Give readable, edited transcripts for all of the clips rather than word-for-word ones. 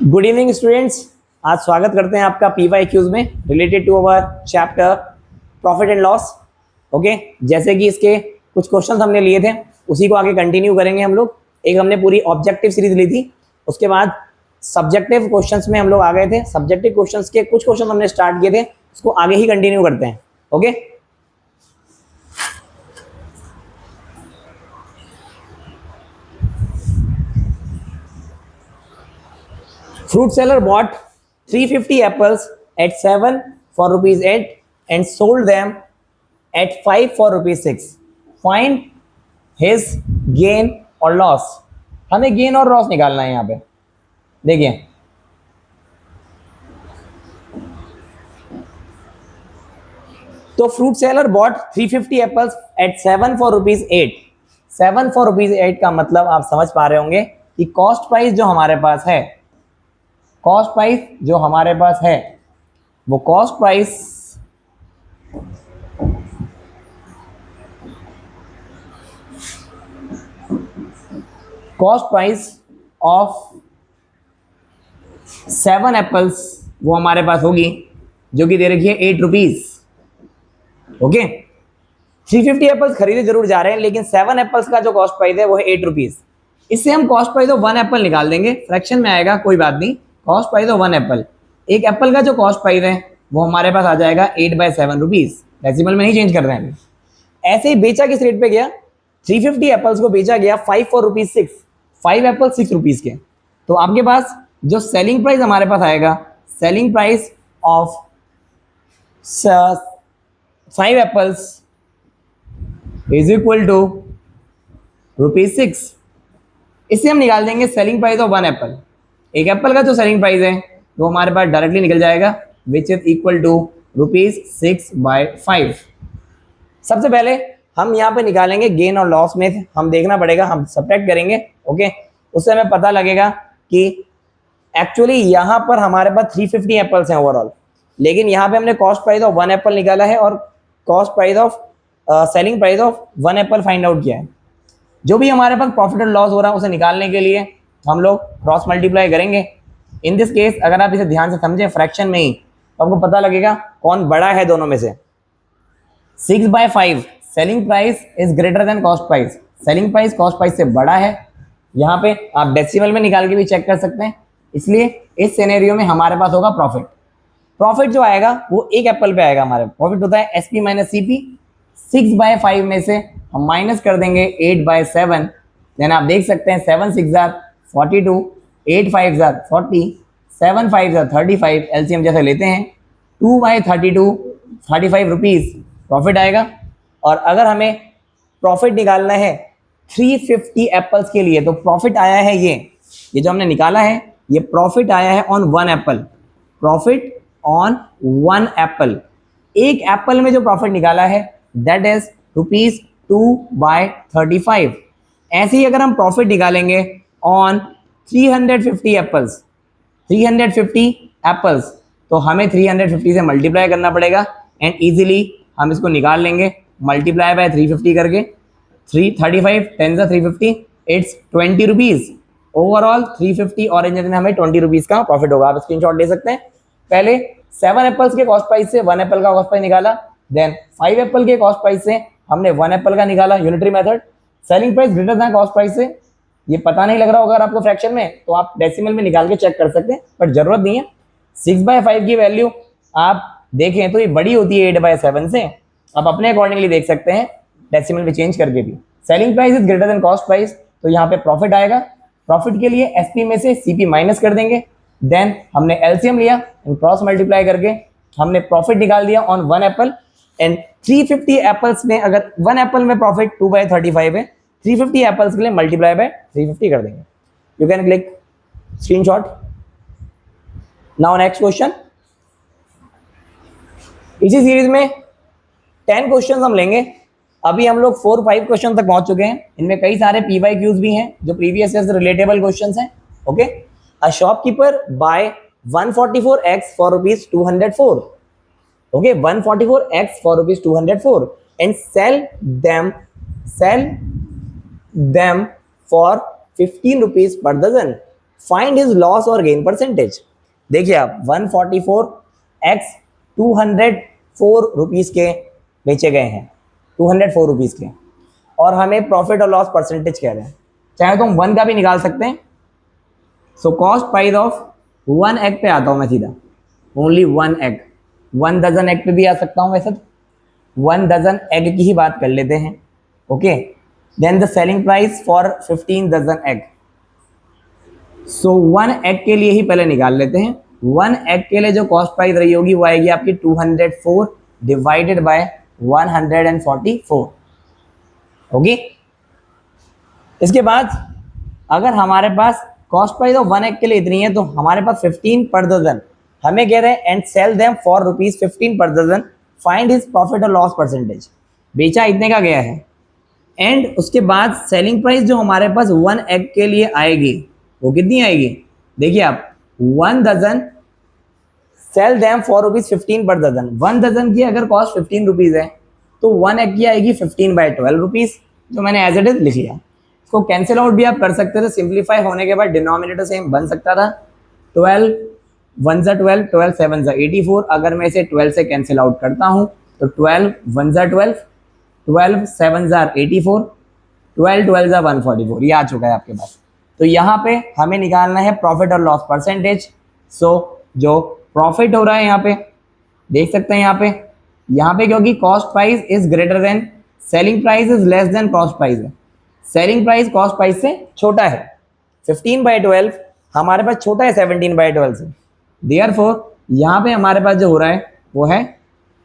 Good evening students. आज स्वागत करते हैं आपका PYQs में related to our chapter profit and loss. Okay, जैसे कि इसके कुछ क्वेश्चंस हमने लिए थे उसी को आगे कंटिन्यू करेंगे हम लोग। एक हमने पूरी ऑब्जेक्टिव सीरीज ली थी, उसके बाद सब्जेक्टिव क्वेश्चंस में हम लोग आ गए थे। सब्जेक्टिव क्वेश्चंस के कुछ क्वेश्चन हमने स्टार्ट किए थे, उसको आगे ही कंटिन्यू करते हैं। Okay, fruit seller bought 350 apples at 7 for rupees 8 and sold them at 5 for rupees 6. Find his gain or loss. हमें गेन और लॉस निकालना है यहाँ पे। देखिए, तो fruit seller bought 350 apples at 7 for rupees 8। 7 for rupees 8 का मतलब आप समझ पा रहे होंगे कि कॉस्ट प्राइस जो हमारे पास है, कॉस्ट प्राइस जो हमारे पास है वो कॉस्ट प्राइस ऑफ 7 एप्पल्स वो हमारे पास होगी, जो कि दे रखी है 8 रुपीज। ओके, 350 एप्पल्स खरीदे जरूर जा रहे हैं, लेकिन 7 एप्पल्स का जो कॉस्ट प्राइस है वो है 8 रुपीज। इससे हम कॉस्ट प्राइस ऑफ 1 एप्पल निकाल देंगे, फ्रैक्शन में आएगा, कोई बात नहीं। कॉस्ट प्राइस ऑफ 1 एप्पल, एक एप्पल का जो कॉस्ट प्राइस है वो हमारे पास आ जाएगा 8/7 रुपीज। डेसिमल में नहीं चेंज कर रहे हैं। ऐसे ही बेचा किस रेट पे गया, 350 एप्पल्स को बेचा गया 5 for rupees 6। 5 एप्पल 6 रुपीज के। तो आपके पास जो सेलिंग प्राइस हमारे पास आएगा, selling price of 5 apples is equal to rupees 6। इससे हम निकाल देंगे सेलिंग प्राइस ऑफ 1 एप्पल। एक एप्पल का जो सेलिंग प्राइस है वो हमारे पास डायरेक्टली निकल जाएगा, which is equal to rupees 6/5। सबसे पहले हम यहाँ पे निकालेंगे गेन और लॉस में हम देखना पड़ेगा, हम सब्ट्रैक्ट करेंगे। ओके, उससे हमें पता लगेगा कि एक्चुअली यहाँ पर हमारे पास 350 एप्पल्स हैं ओवरऑल, लेकिन यहाँ पे हमने कॉस्ट प्राइस ऑफ 1 एप्पल निकाला है और cost price of selling price of 1 Apple find out किया है। जो भी हमारे पास प्रॉफिट और लॉस हो रहा है उसे निकालने के लिए हम लोग क्रॉस मल्टीप्लाई करेंगे। इन दिस केस अगर आप इसे ध्यान से समझें फ्रैक्शन में ही, तो आपको पता लगेगा कौन बड़ा है दोनों में से। 6/5 selling price is greater than cost price. Selling price cost price से बड़ा है। यहाँ पे आप डेसिमल में निकाल के भी चेक कर सकते हैं। इसलिए इस सिनेरियो में हमारे पास होगा प्रॉफिट। प्रॉफिट जो आएगा वो एक एप्पल पे आएगा। हमारे प्रॉफिट होता है SP - CP। 6/5 में से हम माइनस कर देंगे 8/7। देन आप देख सकते हैं 7 6 42, 8 5 40, 7 5 35। LCM जैसे लेते हैं 2/32, 35 रुपीज प्रॉफिट आएगा। और अगर हमें प्रॉफिट निकालना है 350 एप्पल्स के लिए, तो प्रॉफिट आया है ये जो हमने निकाला है, ये प्रॉफिट आया है on 1 Apple. Profit on 1 apple, एक एप्पल में जो प्रॉफिट निकाला है दैट इज रुपीज 2/35। ऐसे ही अगर हम प्रॉफिट निकालेंगे ऑन 350 एप्पल्स, 350 एप्पल्स, तो हमें 350 से मल्टीप्लाई करना पड़ेगा एंड इजीली हम इसको निकाल लेंगे मल्टीप्लाई बाय 350 करके। 335 10 350, इट्स 20 रुपीज। ओवरऑल 350 ऑरेंज में हमें 20 रुपीज का प्रॉफिट होगा। आप स्क्रीनशॉट ले सकते हैं। पहले 7 एप्पल्स के कॉस्ट प्राइस से 1 एप्पल का कॉस्ट प्राइस निकाला, देन 5 एप्पल के कॉस्ट प्राइस से हमने 1 एप्पल का निकाला, unitary method. Selling price greater than cost price से, ये पता नहीं लग रहा होगा अगर आपको फ्रैक्शन में, तो आप डेसिमल में निकाल के चेक कर सकते हैं, बट जरूरत नहीं है। 6/5 की वैल्यू आप देखें तो ये बड़ी होती है 8/7 से। आप अपने अकॉर्डिंगली देख सकते हैं डेसिमल में चेंज करके भी। Selling price is greater than cost price, तो यहाँ पे प्रॉफिट आएगा। प्रॉफिट के लिए SP में से CP माइनस कर देंगे। देन हमने LCM लिया एंड क्रॉस मल्टीप्लाई करके हमने प्रॉफिट निकाल दिया ऑन 1 एप्पल। एंड 350 एप्पल्स में अगर 1 एप्पल में प्रॉफिट 2/35 है, 350 एप्पल्स के लिए मल्टीप्लाई बाय 350 कर देंगे। You can click screenshot. Now next question. इसी सीरीज में 10 क्वेश्चन हम लेंगे। अभी हम लोग 4-5 क्वेश्चन तक पहुंच चुके हैं। इनमें कई सारे PYQs भी हैं जो प्रीवियस ईयर से रिलेटेबल क्वेश्चंस हैं। Okay, a shopkeeper buy 144 eggs for rupees 204. Okay, 144 eggs for rupees 204 and sell them for 15 rupees per dozen. Find his loss और गेन परसेंटेज। देखिए आप 144x 204 रुपीज़ के बेचे गए हैं, 204 रुपीज़ के, और हमें प्रॉफिट और लॉस परसेंटेज कह रहे हैं। चाहे तो हम 1 का भी निकाल सकते हैं। So cost price of 1 egg पे आता हूँ मैं सीधा, ओनली 1 एग, 1 डजन एग पे भी आ सकता हूँ वैसे तो 1 डजन एग की ही बात कर लेते हैं। Okay, then the selling price for 15 dozen egg. So 1 egg के लिए ही पहले निकाल लेते हैं। 1 एग के लिए जो कॉस्ट प्राइस रही होगी वो आएगी आपकी 204 डिवाइडेड बाय 144। ओके, इसके बाद अगर हमारे पास कॉस्ट प्राइस ऑफ 1 एग के लिए इतनी है तो हमारे पास 15 पर डजन, हमें कह रहे हैं and sell them for ₹15 per dozen, find his profit और लॉस परसेंटेज। बेचा इतने का गया है, एंड उसके बाद सेलिंग प्राइस जो हमारे पास 1 एग के लिए आएगी वो कितनी आएगी? देखिए आप 1 dozen sell them for ₹15 per dozen. 1 dozen की अगर कॉस्ट 15 रुपीज़ है तो 1 एग की आएगी 15/12 रुपीज़, जो मैंने एज इट इज लिख लिया। इसको कैंसिल आउट भी आप कर सकते थे, सिंप्लीफाई होने के बाद डिनोमिनेटर सेम बन सकता था। 12 1 ज़ा 12, 12 7 ज़ा 84। अगर मैं इसे 12 से कैंसिल आउट करता हूँ तो 12 1 ज़ा 12, 12 7 ज़ा 84, 12 12 ज़ा 144, ये आ चुका है आपके पास। तो यहाँ पे हमें निकालना है प्रॉफिट और लॉस परसेंटेज। सो जो प्रॉफिट हो रहा है यहाँ पे देख सकते हैं, यहाँ पे क्योंकि cost price is greater than selling price is less than cost price है, सेलिंग प्राइस कॉस्ट प्राइस से छोटा है। 15/12 हमारे पास छोटा है 17/12 से, देयरफॉर यहाँ पे हमारे पास जो हो रहा है वो है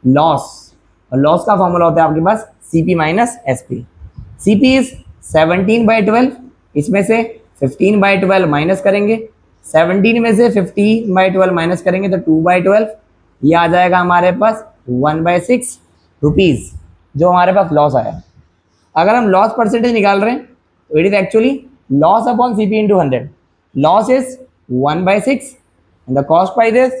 लॉस, और लॉस का फॉर्मूला होता है आपके पास CP minus SP। CP is 17/12, इसमें से 15/12 माइनस करेंगे, 17 में से 15/12 माइनस करेंगे तो 2/12, ये आ जाएगा हमारे पास 1/6 रुपीज़, जो हमारे पास लॉस आया। अगर हम लॉस परसेंटेज निकाल रहे हैं तो it is actually loss upon CP into 100। Loss is 1/6 and the cost price is,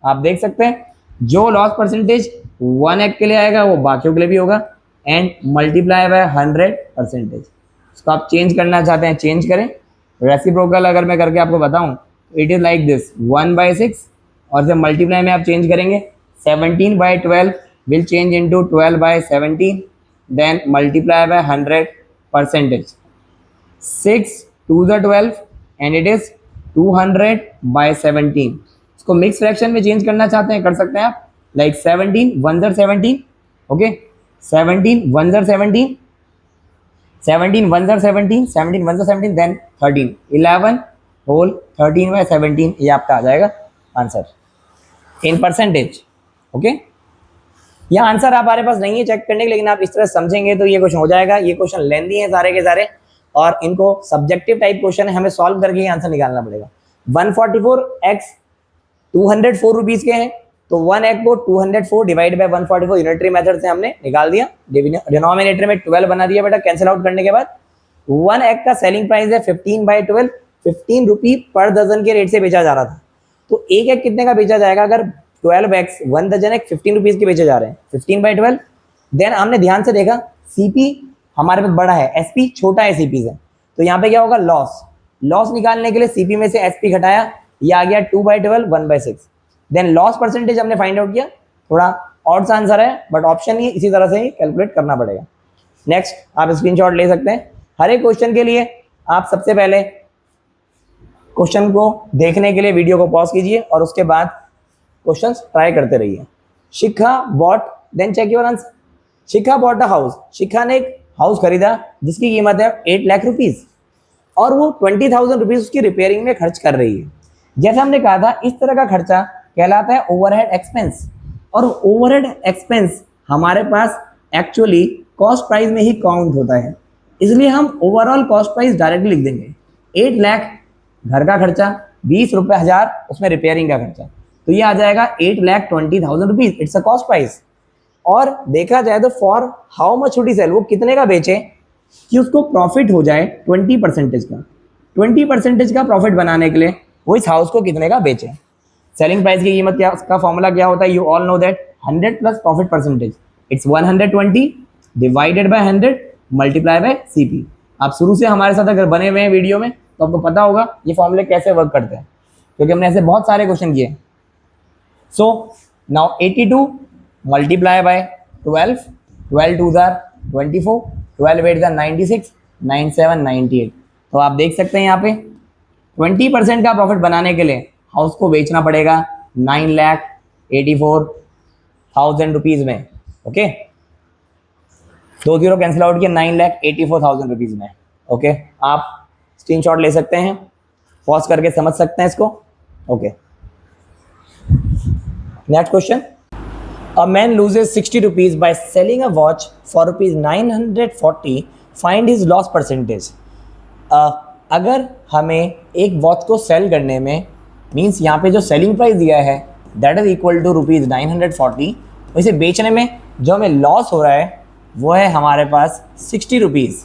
आप देख सकते हैं जो लॉस परसेंटेज 1 एग के लिए आएगा वो बाकियों के लिए भी होगा, एंड मल्टीप्लाई बाय 100%। इसको आप चेंज करना चाहते हैं चेंज करें। रेसिप्रोकल अगर मैं करके आपको बताऊं तो इट इज़ लाइक दिस 1/6, और फिर मल्टीप्लाई में आप चेंज करेंगे 17/12 will change into 12/17, then multiply by 100%। 6 2 ज़ा 12 एंड इट इज 200/17। इसको मिक्स फ्रैक्शन में चेंज करना चाहते हैं कर सकते हैं आप, लाइक 17 1 ज़ा 17, ओके 17 1 ज़ा 17, 17 1 ज़ा 17, 17 1 ज़ा 17, देन 13 11 होल 13/17, ये आपका आ जाएगा आंसर इन परसेंटेज। ओके, यह आंसर हमारे पास नहीं है चेक करने के, लेकिन आप इस तरह समझेंगे तो ये क्वेश्चन हो जाएगा। ये क्वेश्चन लेंदी है सारे के सारे, और इनको सब्जेक्टिव टाइप क्वेश्चन है, हमें सॉल्व करके ही आंसर निकालना पड़ेगा। 144x 204 रुपीज़ के हैं, तो 1 एग को 204 डिवाइड बाय 144 यूनिटरी मेथड से हमने निकाल दिया, डिनोमिनेटर में 12 बना दिया बेटा कैंसिल आउट करने के बाद। 1 एग का सेलिंग प्राइस है 15/12, 15 रुपी पर डजन के रेट से बेचा जा रहा था। तो एक एग कितने का बेचा जाएगा? अगर 12x 1 डजन एग 15 रुपीज़ के बेचे जा रहे हैं, 15/12। देन हमने ध्यान से देखा CP हमारे पास बड़ा है, SP छोटा है CP से, तो यहाँ पे क्या होगा लॉस। लॉस निकालने के लिए CP में से SP घटाया, ये आ गया 2/12 1/6। देन लॉस परसेंटेज हमने फाइंड आउट किया, थोड़ा ऑड सा आंसर है बट ऑप्शन ही इसी तरह से ही कैलकुलेट करना पड़ेगा। नेक्स्ट आप स्क्रीनशॉट ले सकते हैं। हर एक क्वेश्चन के लिए आप सबसे पहले क्वेश्चन को देखने के लिए वीडियो को पॉज कीजिए और उसके बाद क्वेश्चंस ट्राई करते रहिए। Shikha bought, then check your answer. Shikha bought a house, Shikha ने एक हाउस खरीदा जिसकी कीमत है 8 लाख रुपीज़, और वो 20,000 रुपीज़ उसकी रिपेयरिंग में खर्च कर रही है। जैसे हमने कहा था इस तरह का खर्चा कहलाता है ओवरहेड एक्सपेंस, और ओवरहेड एक्सपेंस हमारे पास एक्चुअली कॉस्ट प्राइस में ही काउंट होता है, इसलिए हम ओवरऑल कॉस्ट प्राइस डायरेक्टली लिख देंगे। 8 लाख घर का खर्चा, 20 रुपये हज़ार उसमें रिपेयरिंग का खर्चा, तो ये आ जाएगा 8,20,000 rupees, it's a cost price. और देखा जाए तो for how much should he sell, वो कितने का बेचे कि उसको प्रॉफिट हो जाए 20% का। 20% का प्रॉफिट बनाने के लिए वो इस हाउस को कितने का बेचे। सेलिंग प्राइस की कीमत क्या, उसका फॉर्मूला क्या होता है, you all know that 100 plus profit percentage, it's 120 divided by 100 multiply by CP। आप शुरू से हमारे साथ अगर बने हुए हैं वीडियो में तो आपको पता होगा ये फॉर्मूले कैसे वर्क करते हैं, क्योंकि हमने ऐसे बहुत सारे क्वेश्चन किए। So now 82 multiply by 12, 12 2 are 24, 12 8 are 96, 9 7 98। तो आप देख सकते हैं यहाँ पे 20% का प्रॉफिट बनाने के लिए हाउस को बेचना पड़ेगा 9,84,000 रुपीज में। ओके, 2 जीरो कैंसिल आउट किया, 9,84,000 रुपीज में। ओके, आप स्क्रीनशॉट ले सकते हैं, पॉज करके समझ सकते हैं इसको। Okay, next question. A man loses 60 rupees by selling a watch for rupees 940, find his loss percentage. अगर हमें एक वॉच को सेल करने में, मीन्स यहाँ पे जो सेलिंग प्राइस दिया है that is equal to rupees 940, इसे बेचने में जो हमें लॉस हो रहा है वो है हमारे पास 60 रुपीज़।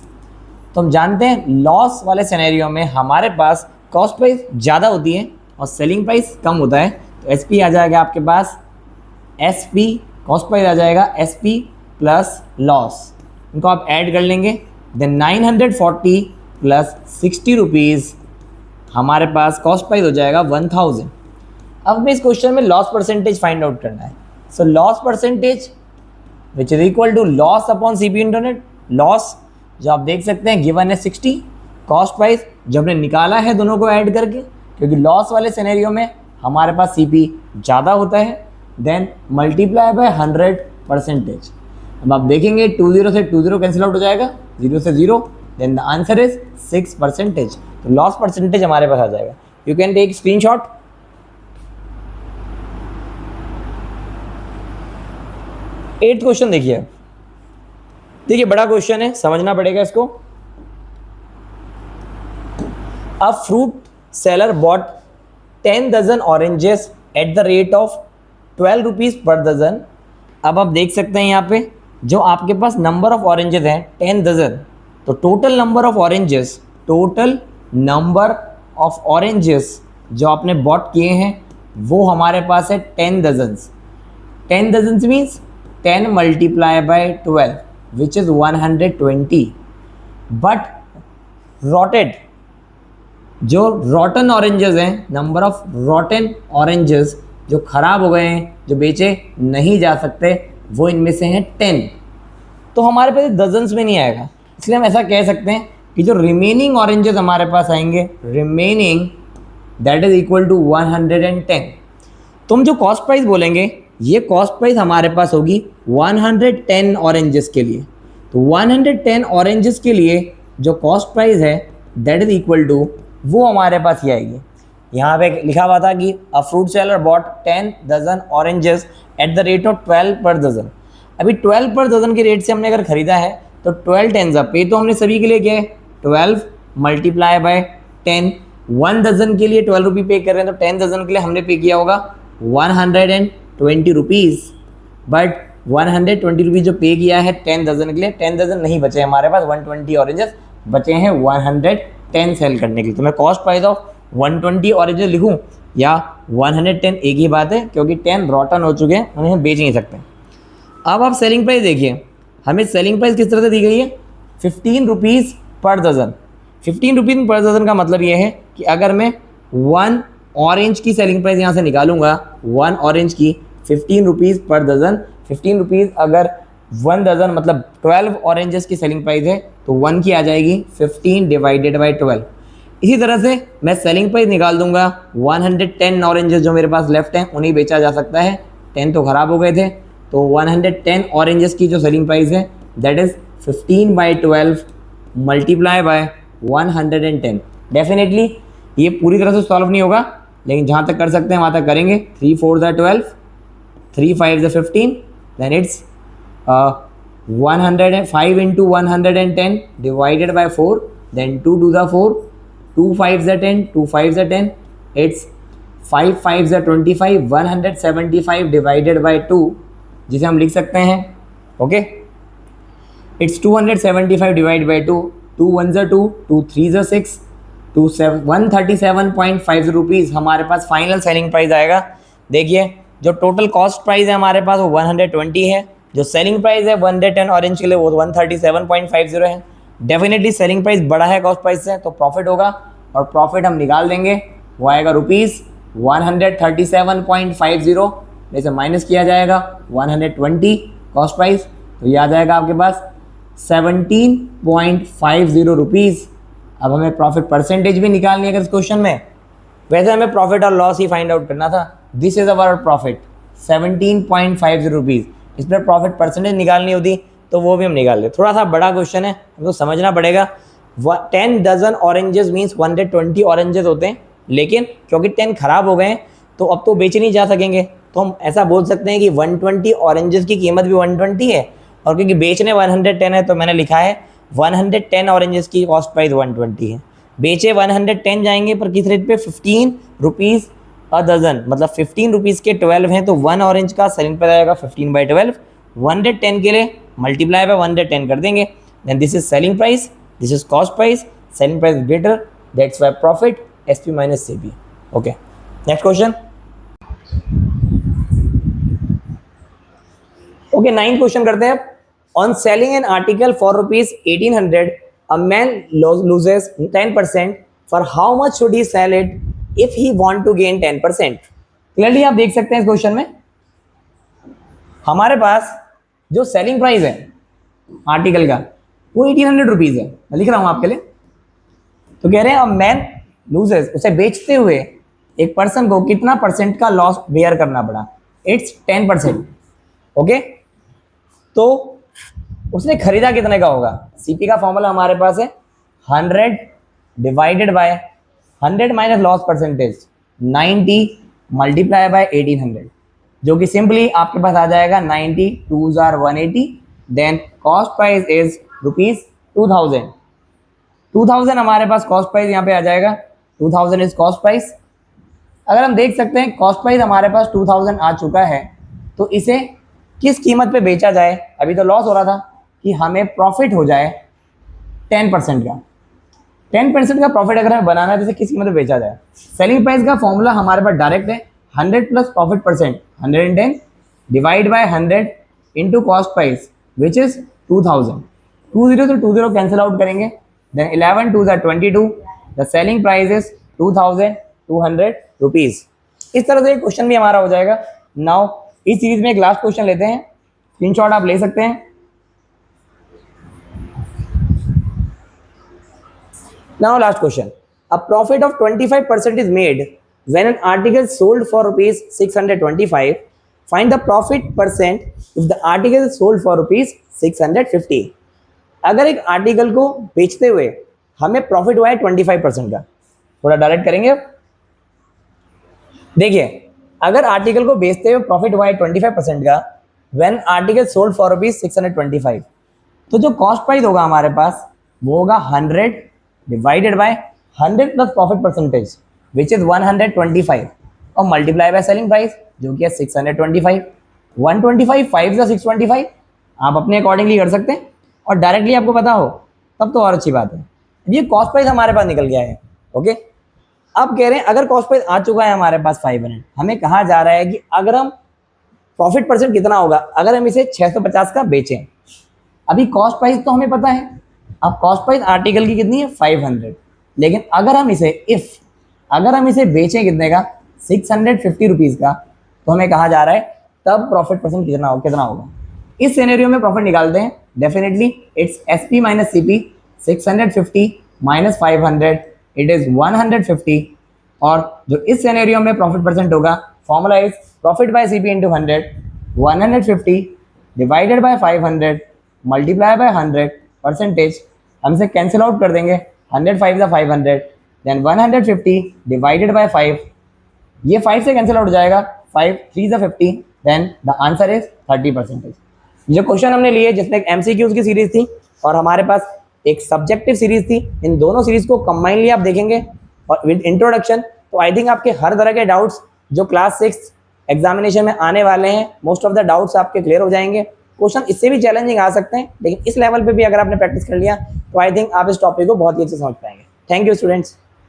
तो हम जानते हैं लॉस वाले सिनेरियो में हमारे पास कॉस्ट प्राइस ज़्यादा होती है और सेलिंग प्राइस कम होता है। तो एस पी आ जाएगा आपके पास, एस पी कॉस्ट प्राइस आ जाएगा एस पी प्लस लॉस, इनको आप ऐड कर लेंगे। देन 940 प्लस 60 रुपीज़ हमारे पास कॉस्ट प्राइस हो जाएगा 1000। अब हमें इस क्वेश्चन में लॉस परसेंटेज फाइंड आउट करना है। So loss percentage which is equal to loss upon C P into net. Loss जो आप देख सकते हैं गिवन है 60, कॉस्ट प्राइस जो हमने निकाला है दोनों को ऐड करके, क्योंकि लॉस वाले सिनेरियो में हमारे पास सी पी ज़्यादा होता है। Then multiply by 100%। अब आप देखेंगे 20 से 20 कैंसिल आउट हो जाएगा, 0 से 0, देन द आंसर इज 6%। तो लॉस परसेंटेज हमारे पास आ जाएगा। You can take screenshot. Eight question देखिए, बड़ा क्वेश्चन है, समझना पड़ेगा इसको। A fruit seller bought 10 dozen oranges at the rate of 12 rupees per dozen. अब आप देख सकते हैं यहाँ पे जो आपके पास नंबर ऑफ ऑरेंजेस हैं 10 डजन, तो टोटल नंबर ऑफ ऑरेंजेस जो आपने बॉट किए हैं वो हमारे पास है 10 dozens. 10 dozens means 10 multiply by 12 which is 120। But rotted जो रॉटन ऑरेंजेस हैं, नंबर ऑफ रॉटन ऑरेंजेस जो ख़राब हो गए हैं, जो बेचे नहीं जा सकते, वो इनमें से हैं 10। तो हमारे पास डजन्स में नहीं आएगा, इसलिए हम ऐसा कह सकते हैं कि जो रिमेनिंग ऑरेंजेस हमारे पास आएंगे, remaining that is equal to 110। तो हम जो कॉस्ट प्राइस बोलेंगे ये कॉस्ट प्राइस हमारे पास होगी 110 ऑरेंजेस के लिए। तो 110 ऑरेंजेस के लिए जो कॉस्ट प्राइस है दैट इज इक्वल टू, वो हमारे पास ये आएगी। यहाँ पे लिखा हुआ था कि a fruit seller bought 10 dozen oranges at the rate of 12 per dozen. अभी 12 पर डजन के रेट से हमने अगर ख़रीदा है तो 12 टेंस पे तो हमने सभी के लिए किया है 12 मल्टीप्लाई बाय 10। 1 डजन के लिए 12 रुपये पे कर रहे हैं, तो 10 डजन के लिए हमने पे किया होगा 120 रुपीज़। बट 120 रुपीज़ जो पे किया है 10 डजन के लिए, 10 डजन नहीं बचे हमारे पास, 120 ऑरेंजेस बचे हैं 110 सेल करने के लिए। तो मैं कॉस्ट प्राइस ऑफ 120 ऑरेंजेस लिखूँ या 110 एक ही बात है, क्योंकि 10 रॉटन हो चुके हैं, उन्हें बेच नहीं सकते। अब आप सेलिंग प्राइस देखिए, हमें सेलिंग प्राइस किस तरह से दी गई है, 15 रुपीज़ पर डजन। 15 रुपीज़ पर डजन का मतलब ये है कि अगर मैं 1 ऑरेंज की सेलिंग प्राइस यहाँ से निकालूंगा, 1 ऑरेंज की 15 रुपीज़ पर डजन, 15 रुपीज़ अगर 1 डजन मतलब 12 ऑरेंजेस की सेलिंग प्राइस है तो 1 की आ जाएगी 15 डिवाइडेड बाई 12। इसी तरह से मैं सेलिंग प्राइस निकाल दूंगा, 110 ऑरेंजेस जो मेरे पास लेफ्ट हैं उन्हें बेचा जा सकता है, 10 तो ख़राब हो गए थे, तो 110 ऑरेंजेस की जो सेलिंग प्राइस है that is 15 by 12 multiply by 110। Definitely ये पूरी तरह से सॉल्व नहीं होगा, लेकिन जहाँ तक कर सकते हैं वहाँ तक करेंगे। 3 4 12, 3 5 15, then it's 105 into 110 divided by 4, then 2 2 4, 2 5 10, 2 5 10, it's 5 5 25, 175 divided by 2, जिसे हम लिख सकते हैं okay, it's 275 divide by 2, 2 1 2, 2 3 6, 137.50 rupees हमारे पास फाइनल सेलिंग प्राइस आएगा। देखिए जो टोटल कॉस्ट प्राइस है हमारे पास वो 120 है, जो सेलिंग प्राइस है 110 ऑरेंज के लिए वो 137.50 है। डेफिनेटली सेलिंग प्राइस बड़ा है कॉस्ट प्राइस से, तो प्रॉफिट होगा और प्रॉफिट हम निकाल देंगे, वो आएगा ₹137.50, जैसे माइनस किया जाएगा 120 कॉस्ट प्राइस, तो ये आ जाएगा आपके पास 17.50 रुपीज़। अब हमें प्रॉफिट परसेंटेज भी निकालनी है अगर इस क्वेश्चन में, वैसे हमें प्रॉफिट और लॉस ही फाइंड आउट करना था। This is our profit 17.50 rupees. इस पर प्रॉफिट परसेंटेज निकालनी होती तो वो भी हम निकाल लें। थोड़ा सा बड़ा क्वेश्चन है, हमको समझना पड़ेगा। 10 डजन ऑरेंजेस मीन्स 120 ऑरेंजेस होते हैं, लेकिन क्योंकि 10 खराब हो गए हैं तो अब तो बेचे नहीं जा सकेंगे, तो हम ऐसा बोल सकते हैं कि 120 ऑरेंजेस की कीमत भी 120 है, और क्योंकि बेचने 110 है तो मैंने लिखा है 110 ऑरेंजेस की कॉस्ट प्राइस 120 है। बेचे 110 जाएंगे पर किस रेट पे, 15 रुपीज़ अ डजन, मतलब 15 रुपीज़ के 12 हैं, तो 1 ऑरेंज का सेलिंग प्राइस आएगा 15/12। 110 के लिए मल्टीप्लाई बाय 110 कर देंगे, then this is selling price, this is cost price, selling price greater, that's why profit SP minus CP। Okay, next question. Okay, 9th question करते हैं। On selling an article for ₹1800 a man loses 10%, for how much should he sell it if he want to gain 10%? Clearly आप देख सकते हैं इस question में हमारे पास जो सेलिंग प्राइस है आर्टिकल का वो 1800 रुपीज़ है। मैं लिख रहा हूँ आपके लिए। तो कह रहे हैं मैन लूजेस, उसे बेचते हुए एक पर्सन को कितना परसेंट का लॉस बेयर करना पड़ा, इट्स 10%। ओके, तो उसने खरीदा कितने का होगा, CP का फॉर्मूला हमारे पास है 100 divided by 100 minus loss percentage 90 multiply by 1800, जो कि सिंपली आपके पास आ जाएगा 90 2s are 180, then cost price is ₹2000। 2000 हमारे पास कॉस्ट प्राइस यहाँ पे आ जाएगा, 2000 इज कॉस्ट प्राइस। अगर हम देख सकते हैं कॉस्ट प्राइस हमारे पास 2000 आ चुका है, तो इसे किस कीमत पे बेचा जाए, अभी तो लॉस हो रहा था, कि हमें प्रॉफिट हो जाए 10% का। 10% का प्रॉफिट अगर हमें बनाना है तो इसे किस कीमत पे बेचा जाए। सेलिंग प्राइस का फॉर्मूला हमारे पास डायरेक्ट है 100 plus profit percent 110 divide by 100 into cost price which is 2000। 20 तो 20 कैंसिल आउट करेंगे, then 11 2s are 22, the selling price is 2200 rupees. इस तरह से क्वेश्चन भी हमारा हो जाएगा। नाउ इस सीरीज में एक लास्ट क्वेश्चन लेते हैं, स्क्रीनशॉट आप ले सकते हैं। Now last question, a profit of 25% is made when an article sold for ₹625, find the profit percent if the article sold for ₹650। अगर एक आर्टिकल को बेचते हुए हमें प्रॉफिट हुआ है 25% का, थोड़ा डायरेक्ट करेंगे। देखिए, अगर आर्टिकल को बेचते हुए प्रॉफिट हुआ है 25% का, व्हेन आर्टिकल सोल्ड फॉर ₹625, तो जो कॉस्ट प्राइस होगा हमारे पास वो होगा 100 divided by 100 plus profit percentage which is 125 और मल्टीप्लाई बाय सेलिंग प्राइस जो कि है 625। 125 5 से 625 आप अपने अकॉर्डिंगली कर सकते हैं, और डायरेक्टली आपको पता हो तब तो और अच्छी बात है। ये कॉस्ट प्राइस हमारे पास निकल गया है। ओके, अब कह रहे हैं अगर कॉस्ट प्राइस आ चुका है हमारे पास 500, हमें कहा जा रहा है कि अगर हम प्रॉफिट परसेंट कितना होगा अगर हम इसे 650 का बेचें। अभी कॉस्ट प्राइस तो हमें पता है, अब कॉस्ट प्राइस आर्टिकल की कितनी है 500, लेकिन अगर हम इसे बेचें कितने का 650 रुपीज़ का, तो हमें कहा जा रहा है तब प्रॉफिट परसेंट कितना होगा। इस सिनेरियो में प्रॉफिट निकालते हैं, definitely it's SP minus CP, 650 minus 500 it is 150, और जो इस सिनेरियो में प्रॉफिट परसेंट होगा formula is profit by CP into 100, 150 divided by 500 multiply by 100 percentage, हम इसे कैंसिल आउट कर देंगे, 100 5 का 500, देन 150 डिवाइडेड बाय 5, ये 5 से कैंसिल आउट हो जाएगा, 5 3 का 50, देन द आंसर इज 30%। जो क्वेश्चन हमने लिए जिसमें एक MCQs की सीरीज थी और हमारे पास एक सब्जेक्टिव सीरीज थी, इन दोनों सीरीज को कंबाइनली आप देखेंगे और विद इंट्रोडक्शन, तो आई थिंक आपके हर तरह के डाउट्स जो क्लास 6 एग्जामिनेशन में आने वाले हैं, मोस्ट ऑफ द डाउट्स आपके क्लियर हो जाएंगे। क्वेश्चन इससे भी चैलेंजिंग आ सकते हैं, लेकिन इस लेवल पे भी अगर आपने प्रैक्टिस कर लिया तो आई थिंक आप इस टॉपिक को बहुत ही अच्छे से समझ पाएंगे। Thank you students.